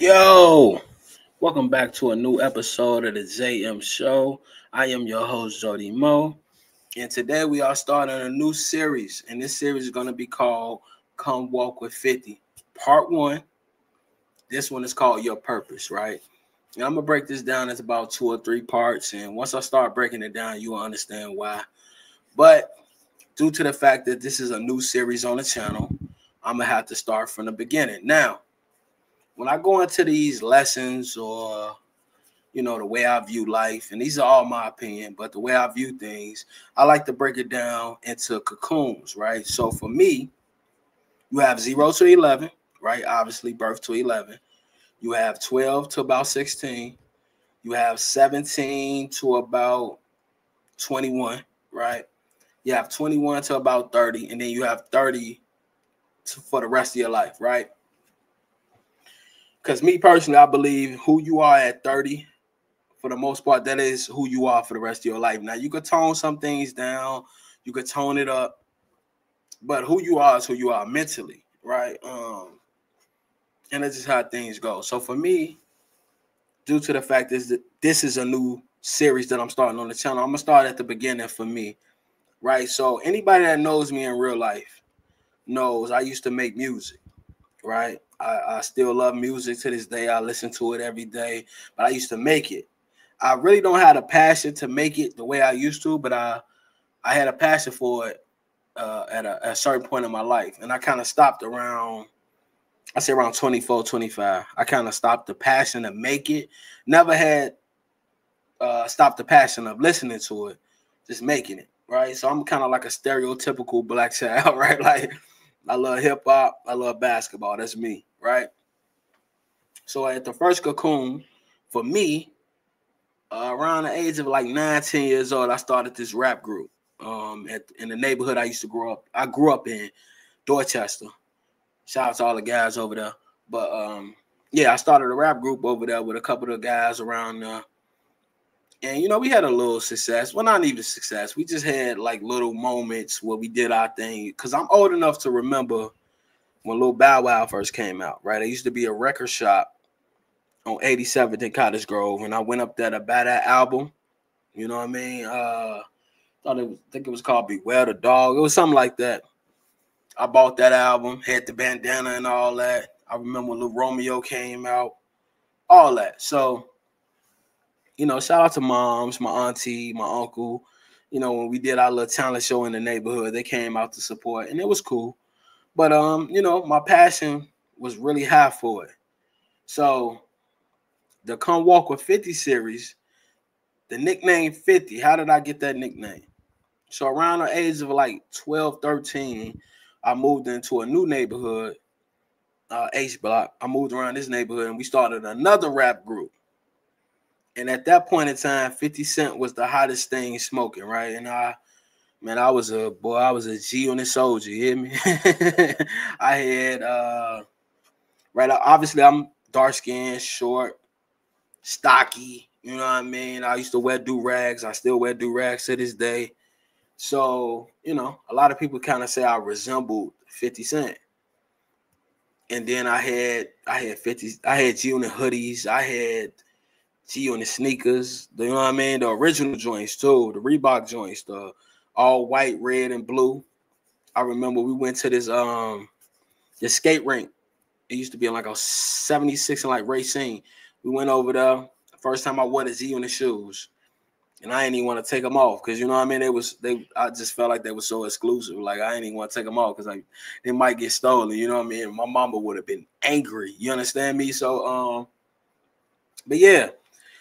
Yo, welcome back to a new episode of the JM Show. I am your host, Jody Mo, and today we are starting a new series, and this series is going to be called Come Walk with 50. Part 1, this one is called Your Purpose, right? And I'm going to break this down into about 2 or 3 parts, and once I start breaking it down, you will understand why. But due to the fact that this is a new series on the channel, I'm going to have to start from the beginning. Now, when I go into these lessons or, the way I view life, and these are all my opinion, but the way I view things, I like to break it down into cocoons, right? So for me, you have 0 to 11, right? Obviously, birth to 11. You have 12 to about 16. You have 17 to about 21, right? You have 21 to about 30, and then you have 30 for the rest of your life, right? Because me personally, I believe who you are at 30, for the most part, that is who you are for the rest of your life. Now, you could tone some things down, you could tone it up, but who you are is who you are mentally, right? And that's just how things go. So for me, due to the fact that this is a new series that I'm starting on the channel, I'm going to start at the beginning for me, right? So anybody that knows me in real life knows I used to make music, right? I still love music to this day. I listen to it every day, but I used to make it. I really don't have a passion to make it the way I used to, but I had a passion for it at a certain point in my life. And I kind of stopped around 24, 25. I kind of stopped the passion to make it. Never had stopped the passion of listening to it, just making it, right? So I'm kind of like a stereotypical black child, right? Like, I love hip hop. I love basketball. That's me, right? So at the first cocoon, for me, around the age of like 19 years old, I started this rap group. In the neighborhood I used to grow up. I grew up in Dorchester. Shout out to all the guys over there. But yeah, I started a rap group over there with a couple of guys around there. And we had a little success. Well, not even success. We just had like little moments where we did our thing. Because I'm old enough to remember when Lil Bow Wow first came out, right? There used to be a record shop on 87th in Cottage Grove, and I went up there to buy that album. You know what I mean? I think it was called Beware the Dog. It was something like that. I bought that album, had the bandana and all that. I remember when Lil Romeo came out, all that. So, shout out to moms, my auntie, my uncle. When we did our little talent show in the neighborhood, they came out to support, and it was cool. But my passion was really high for it. So the Come Walk with 50 series, the nickname 50, how did I get that nickname? So around the age of like 12, 13, I moved into a new neighborhood, H Block. I moved around this neighborhood and we started another rap group. And at that point in time, 50 Cent was the hottest thing smoking, right? And I was a G on the soldier, you hear me? I had, obviously I'm dark skinned, short, stocky, you know what I mean? I used to wear do-rags. I still wear do-rags to this day. So, a lot of people kind of say I resembled 50 Cent. And then I had G on the hoodies. I had G on the sneakers. You know what I mean? The original joints too. The Reebok joints. The all white, red, and blue. I remember we went to this skate rink. It used to be like a 76 and like Racine. We went over there. First time I wore the Z on the shoes. And I didn't even want to take them off because, you know what I mean? I just felt like they were so exclusive. Like, I didn't even want to take them off because they might get stolen, you know what I mean? My mama would have been angry. You understand me? So, but yeah.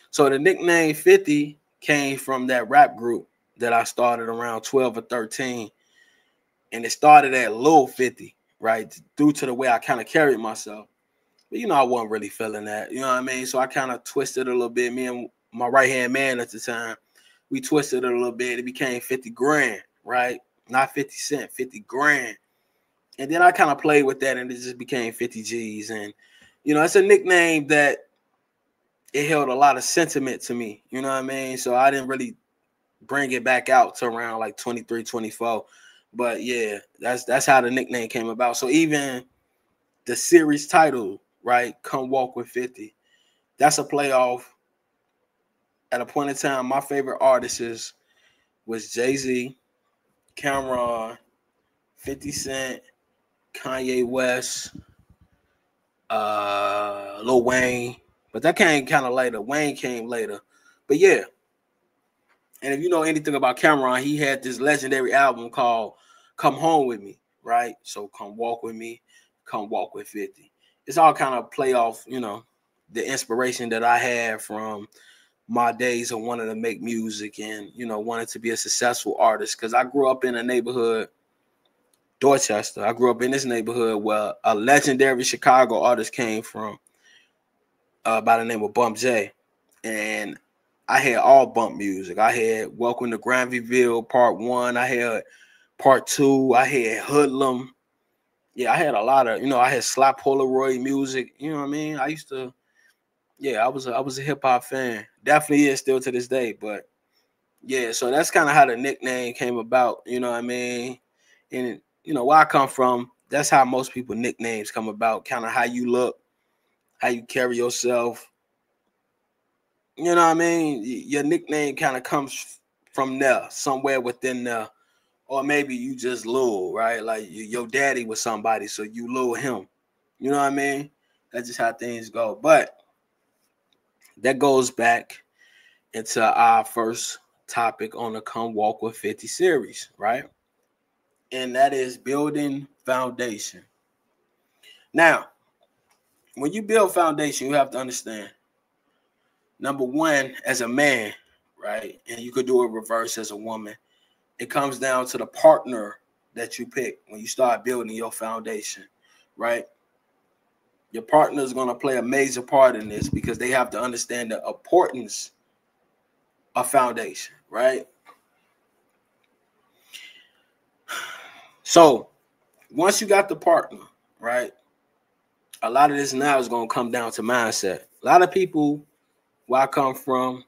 So the nickname 50 came from that rap group that I started around 12 or 13. And it started at Lil 50, right? Due to the way I kind of carried myself. But, I wasn't really feeling that. You know what I mean? So I kind of twisted a little bit. Me and my right-hand man at the time, we twisted it a little bit. It became 50 grand, right? Not 50 cent, 50 grand. And then I kind of played with that, and it just became 50 G's. And, it's a nickname that it held a lot of sentiment to me. You know what I mean? So I didn't really bring it back out to around like 23, 24. But, yeah, that's how the nickname came about. So even the series title, right? Come Walk with 50. That's a playoff. At a point in time, my favorite artists was Jay-Z, Cameron, 50 Cent, Kanye West, Lil Wayne. But that came kind of later. Wayne came later. But yeah. And if you know anything about Cameron, he had this legendary album called Come Home With Me, right? So Come Walk With Me, Come Walk with 50. It's all kind of play off, the inspiration that I had from my days of wanting to make music and, wanting to be a successful artist. Because I grew up in a neighborhood, Dorchester. I grew up in this neighborhood where a legendary Chicago artist came from by the name of Bump J. And I had all bump music. I had Welcome to Granbyville Part 1. I had Part 2. I had Hoodlum. Yeah, I had a lot of, I had Slap Polaroid music. You know what I mean? I used to, I was a hip hop fan. Definitely is still to this day. But yeah, so that's kind of how the nickname came about. You know what I mean? And where I come from, that's how most people nicknames come about. Kind of how you look, how you carry yourself. You know what I mean? Your nickname kind of comes from there, somewhere within there. Or maybe you just Lil, right? Like your daddy was somebody, so you Lil him. You know what I mean? That's just how things go. But that goes back into our first topic on the Come Walk with 50 series, right? And that is building foundation. Now, when you build foundation, you have to understand, number one, as a man, right? And you could do it reverse as a woman. It comes down to the partner that you pick when you start building your foundation, right? Your partner is going to play a major part in this because they have to understand the importance of foundation, right? So once you got the partner, right, a lot of this now is going to come down to mindset. A lot of people, where I come from,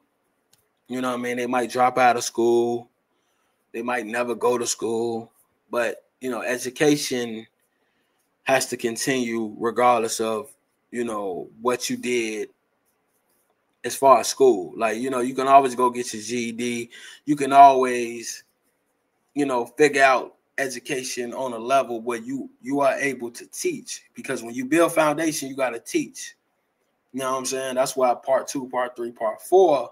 you know what I mean, they might drop out of school. They might never go to school. But, education has to continue regardless of, what you did as far as school. Like, you can always go get your GED. You can always, figure out education on a level where you are able to teach. Because when you build foundation, you got to teach. You know what I'm saying? That's why part 2, part 3, part 4,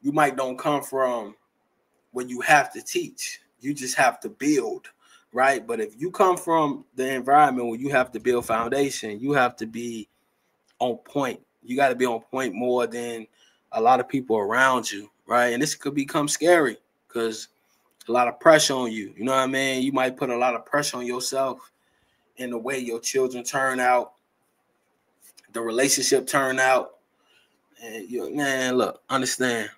you might don't come from when you have to teach. You just have to build, right? But if you come from the environment where you have to build foundation, you have to be on point. You got to be on point more than a lot of people around you, right? And this could become scary because a lot of pressure on you. You know what I mean? You might put a lot of pressure on yourself in the way your children turn out, the relationship turn out. And man, look, understand,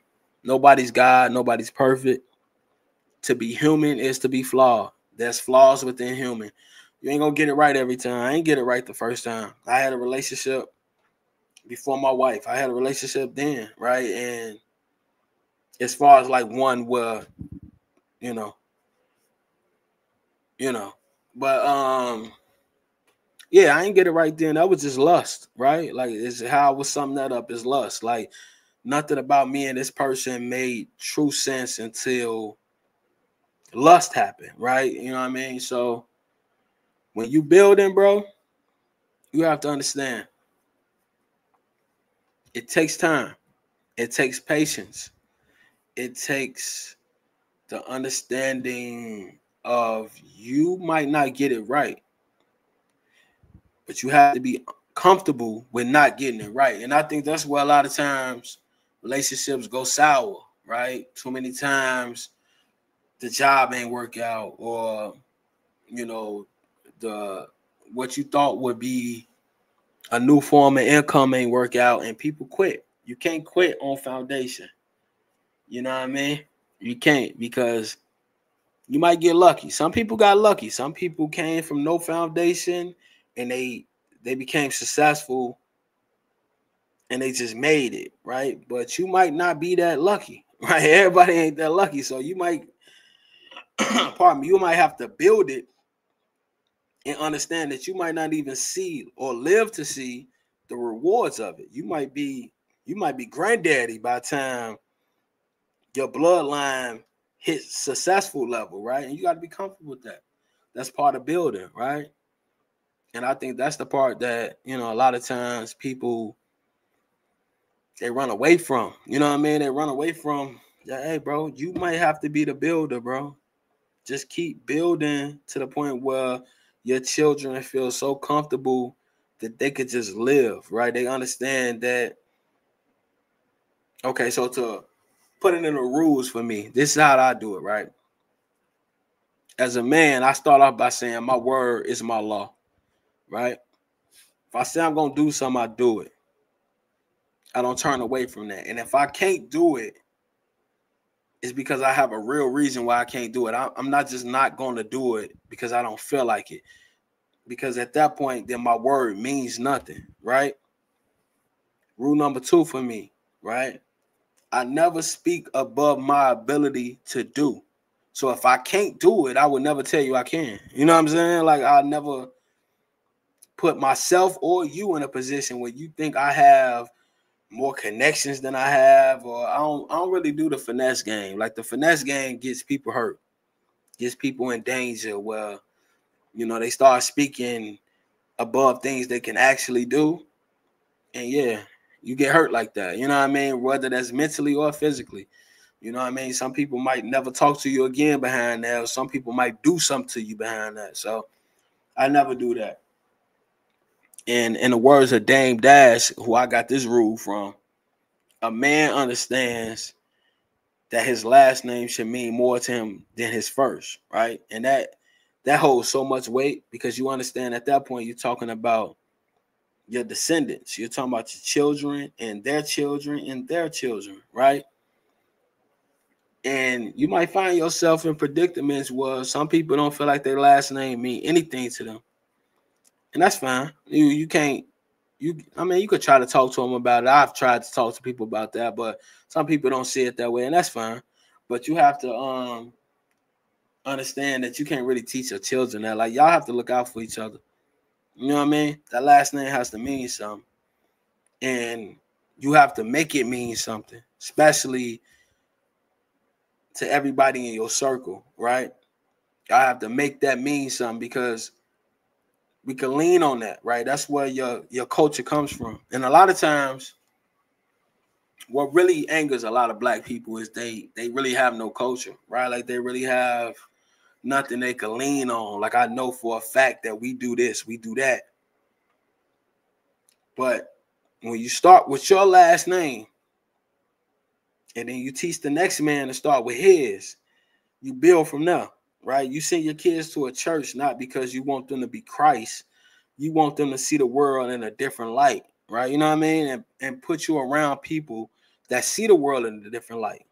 nobody's God, nobody's perfect. To be human is to be flawed. There's flaws within human. You ain't gonna get it right every time. I ain't get it right the first time. I had a relationship before my wife. I had a relationship then, right? And as far as like one where, but yeah, I ain't get it right then. That was just lust, right? Like, it's how I was summing that up is lust. Like, nothing about me and this person made true sense until lust happened, right? You know what I mean? So when you building, bro, you have to understand it takes time. It takes patience. It takes the understanding of you might not get it right, but you have to be comfortable with not getting it right. And I think that's where a lot of times relationships go sour, right? Too many times the job ain't work out, or the what you thought would be a new form of income ain't work out, and people quit. You can't quit on foundation. You know what I mean? You can't, because you might get lucky. Some people got lucky. Some people came from no foundation and they became successful and they just made it, right? But you might not be that lucky, right? Everybody ain't that lucky. So you might, pardon me, you might have to build it and understand that you might not even see or live to see the rewards of it. You might be granddaddy by the time your bloodline hits successful level, right? And you got to be comfortable with that. That's part of building, right? And I think that's the part that, you know, a lot of times people, they run away from. You know what I mean? They run away from, yeah, hey, bro, you might have to be the builder, bro. Just keep building to the point where your children feel so comfortable that they could just live, right? They understand that, okay, so to put it in the rules for me, this is how I do it, right? As a man, I start off by saying my word is my law, right? If I say I'm going to do something, I do it. I don't turn away from that. And if I can't do it, it's because I have a real reason why I can't do it. I'm not just not going to do it because I don't feel like it. Because at that point, then my word means nothing, right? Rule number 2 for me, right? I never speak above my ability to do. So if I can't do it, I would never tell you I can. You know what I'm saying? Like, I never put myself or you in a position where you think I have more connections than I have, or I don't really do the finesse game. Like, the finesse game gets people hurt, gets people in danger where, you know, they start speaking above things they can actually do. And yeah, you get hurt like that. You know what I mean? Whether that's mentally or physically. You know what I mean? Some people might never talk to you again behind that, or some people might do something to you behind that. So I never do that. And in the words of Dame Dash, who I got this rule from, a man understands that his last name should mean more to him than his first, right? And that holds so much weight because you understand at that point you're talking about your descendants. You're talking about your children and their children and their children, right? And you might find yourself in predicaments where some people don't feel like their last name mean anything to them. And that's fine. You can't, I mean, you could try to talk to them about it. I've tried to talk to people about that, but some people don't see it that way, and that's fine. But you have to understand that you can't really teach your children that. Like, y'all have to look out for each other. You know what I mean? That last name has to mean something. And you have to make it mean something, especially to everybody in your circle, right? I have to make that mean something because we can lean on that, right? That's where your culture comes from. And a lot of times, what really angers a lot of black people is they really have no culture, right? Like, they really have nothing they can lean on. Like, I know for a fact that we do this, we do that. But when you start with your last name, and then you teach the next man to start with his, you build from there, right? You send your kids to a church not because you want them to be Christ. You want them to see the world in a different light, right? You know what I mean? And put you around people that see the world in a different light.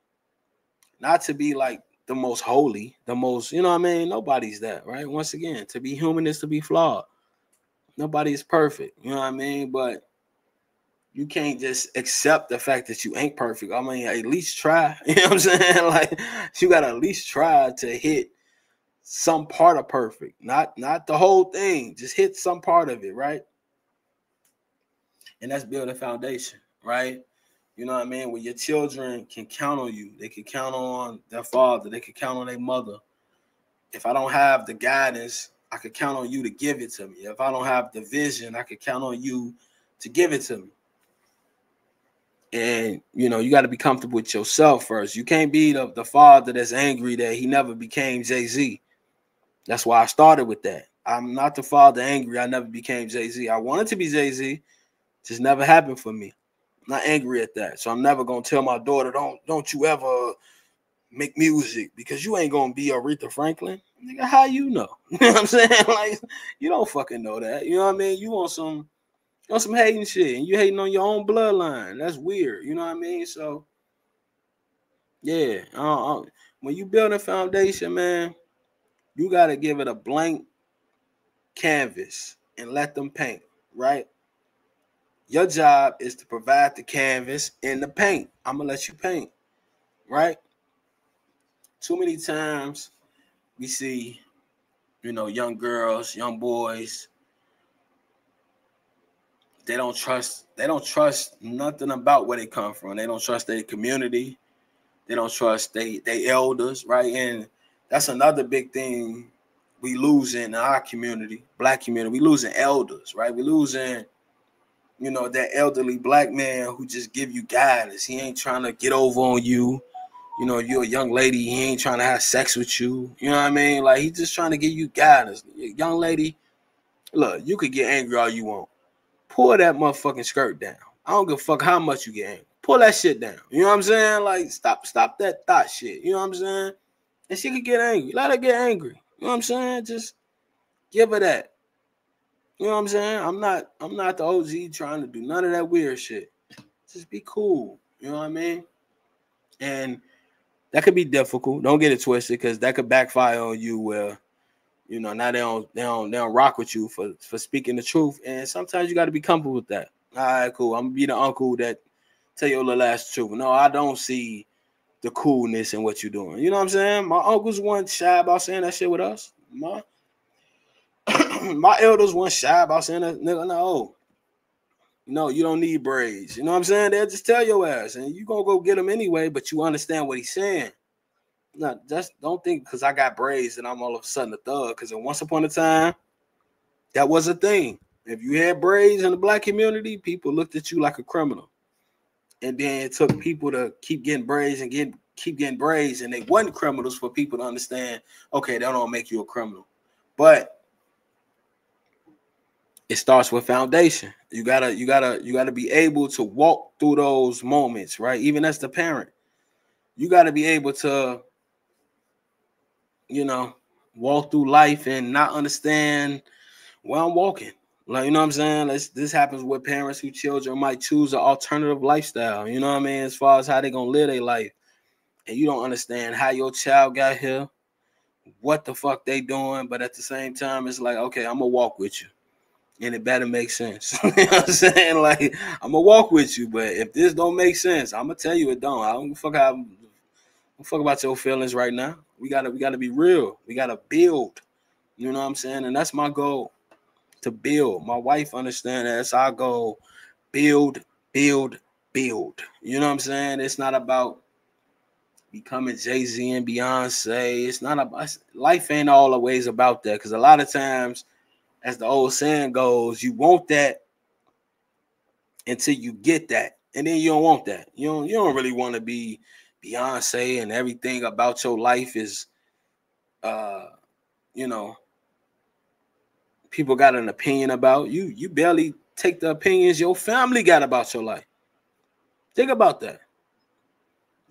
Not to be like the most holy, the most, you know what I mean? Nobody's that, right? Once again, to be human is to be flawed. Nobody is perfect, you know what I mean? But you can't just accept the fact that you ain't perfect. I mean, at least try. You know what I'm saying? Like, you gotta at least try to hit some part of perfect, not the whole thing. Just hit some part of it, right? And that's building a foundation, right? You know what I mean? When your children can count on you, they can count on their father, they can count on their mother. If I don't have the guidance, I could count on you to give it to me. If I don't have the vision, I could count on you to give it to me. And, you know, you got to be comfortable with yourself first. You can't be the father that's angry that he never became Jay-Z. That's why I started with that. I'm not the father angry I never became Jay-Z. I wanted to be Jay-Z. Just never happened for me. I'm not angry at that. So I'm never going to tell my daughter, don't you ever make music because you ain't going to be Aretha Franklin. Nigga, how you know? You know what I'm saying? Like, you don't fucking know that. You know what I mean? You want some hating shit, and you hating on your own bloodline. That's weird. You know what I mean? So, yeah. When you build a foundation, man, you got to give it a blank canvas and let them paint, right? Your job is to provide the canvas and the paint. I'm going to let you paint, right? Too many times we see, you know, young girls, young boys, They don't trust nothing about where they come from. They don't trust their community. They don't trust they elders, right? And that's another big thing we lose in our community, Black community. We losing elders, right? We losing, that elderly Black man who just give you guidance. He ain't trying to get over on you. You're a young lady. He ain't trying to have sex with you. You know what I mean? Like, he's just trying to give you guidance. Young lady, look, you could get angry all you want. Pull that motherfucking skirt down. I don't give a fuck how much you get angry. Pull that shit down. You know what I'm saying? Like, stop that thought shit. You know what I'm saying? And she could get angry. Let her get angry. You know what I'm saying? Just give her that. You know what I'm saying? I'm not the OG trying to do none of that weird shit. Just be cool. You know what I mean? And that could be difficult. Don't get it twisted, because that could backfire on you where, now they don't rock with you for speaking the truth. And sometimes you got to be comfortable with that. All right, cool. I'm gonna be the uncle that tell your little ass the truth. No, I don't see the coolness in what you're doing. You know what I'm saying? My uncles weren't shy about saying that shit with us. My elders weren't shy about saying that. Nigga, no, you don't need braids. You know what I'm saying? They'll just tell your ass, and you gonna go get them anyway. But you understand what he's saying. No, just don't think because I got braids and I'm all of a sudden a thug. Because once upon a time, that was a thing. If you had braids in the Black community, people looked at you like a criminal. And then it took people to keep getting braids and keep getting braids, and they wasn't criminals for people to understand, okay, that don't make you a criminal. But it starts with foundation. You gotta be able to walk through those moments, right? Even as the parent, you gotta be able to, walk through life and not understand where I'm walking. Like, you know what I'm saying? This happens with parents whose children might choose an alternative lifestyle. You know what I mean? As far as how they're gonna live their life, and you don't understand how your child got here, what the fuck they doing, but at the same time, it's like, okay, I'm gonna walk with you. And it better make sense. You know what I'm saying? Like, I'm gonna walk with you, but if this don't make sense, I'm gonna tell you it don't. I don't fuck about your feelings right now. We gotta be real. We gotta build. You know what I'm saying? And that's my goal, to build. My wife understands that. That's our goal. Build. You know what I'm saying? It's not about becoming Jay-Z and Beyonce. It's not about, life ain't always about that. Because a lot of times, as the old saying goes, you want that until you get that, and then you don't want that. You don't really want to be Beyonce and everything about your life is, people got an opinion about you. You barely take the opinions your family got about your life. Think about that.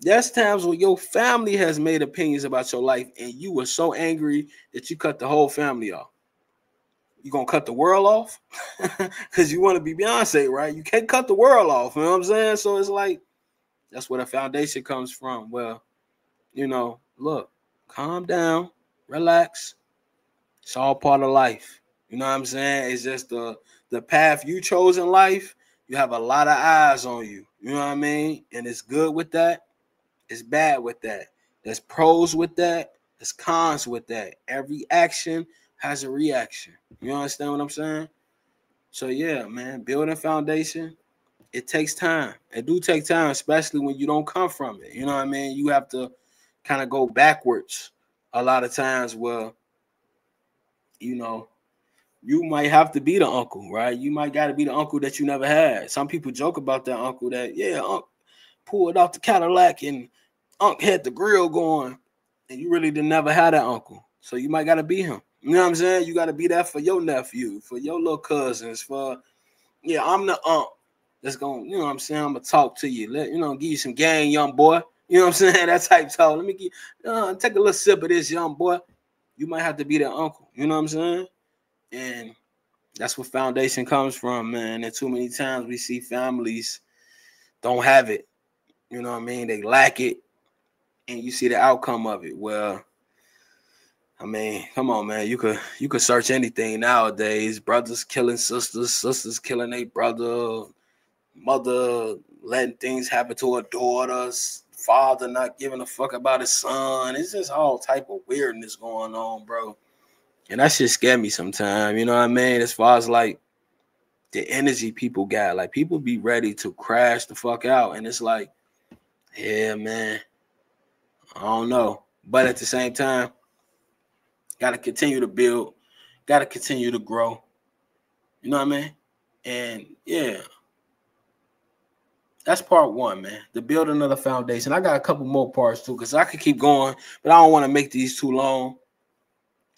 There's times when your family has made opinions about your life, and you were so angry that you cut the whole family off. You gonna cut the world off because you want to be Beyonce, right? You can't cut the world off. You know what I'm saying? So it's like, that's where the foundation comes from. Well, look, calm down, relax. It's all part of life. You know what I'm saying? It's just the path you chose in life. You have a lot of eyes on you. You know what I mean? And it's good with that. It's bad with that. There's pros with that. There's cons with that. Every action has a reaction. You understand what I'm saying? So yeah, man, building foundation, it takes time. It do take time, especially when you don't come from it. You know what I mean? You have to kind of go backwards a lot of times where, you might have to be the uncle, right? You might got to be the uncle that you never had. Some people joke about that uncle that, yeah, Unc pulled out the Cadillac and Unc had the grill going, and you really didn't never have that uncle. So you might got to be him. You know what I'm saying? You got to be that for your nephew, for your little cousins, I'm the Unc that's going, you know what I'm saying? I'm going to talk to you. Give you some game, young boy. You know what I'm saying? That type talk. Let me take a little sip of this, young boy. You might have to be that uncle. You know what I'm saying? And that's where foundation comes from, man. And too many times we see families don't have it. You know what I mean? They lack it. And you see the outcome of it. Well, I mean, come on, man. You could search anything nowadays. Brothers killing sisters, sisters killing their brother, mother letting things happen to her daughters, father not giving a fuck about his son. It's just all type of weirdness going on, bro. And that shit scare me sometimes. You know what I mean? As far as like, the energy people got. Like, people be ready to crash the fuck out. And it's like, yeah, man, I don't know. But at the same time, got to continue to build, got to continue to grow. You know what I mean? And yeah, that's part one, man. The building of the foundation. I got a couple more parts too, because I could keep going, but I don't want to make these too long.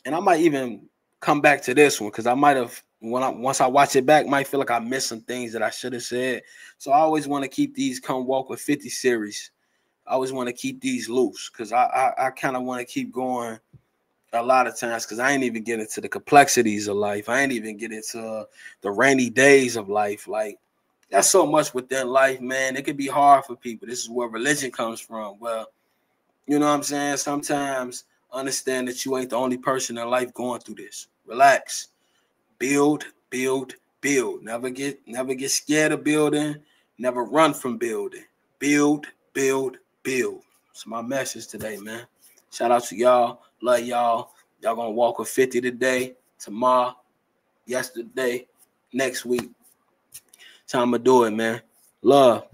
And I might even come back to this one, because I might have, once I watch it back, might feel like I missed some things that I should have said. So I always want to keep these Come Walk with 50 series. I always want to keep these loose, because I kind of want to keep going a lot of times, because I ain't even get into the complexities of life. I ain't even get into the rainy days of life. Like, that's so much within life, man. It could be hard for people. This is where religion comes from. Well, you know what I'm saying? Sometimes understand that you ain't the only person in life going through this. Relax. Build, build, build. Never get scared of building. Never run from building. Build, build, build. It's my message today, man. Shout out to y'all. Love y'all. Y'all gonna walk with 50 today, tomorrow, yesterday, next week. Time to do it, man. Love.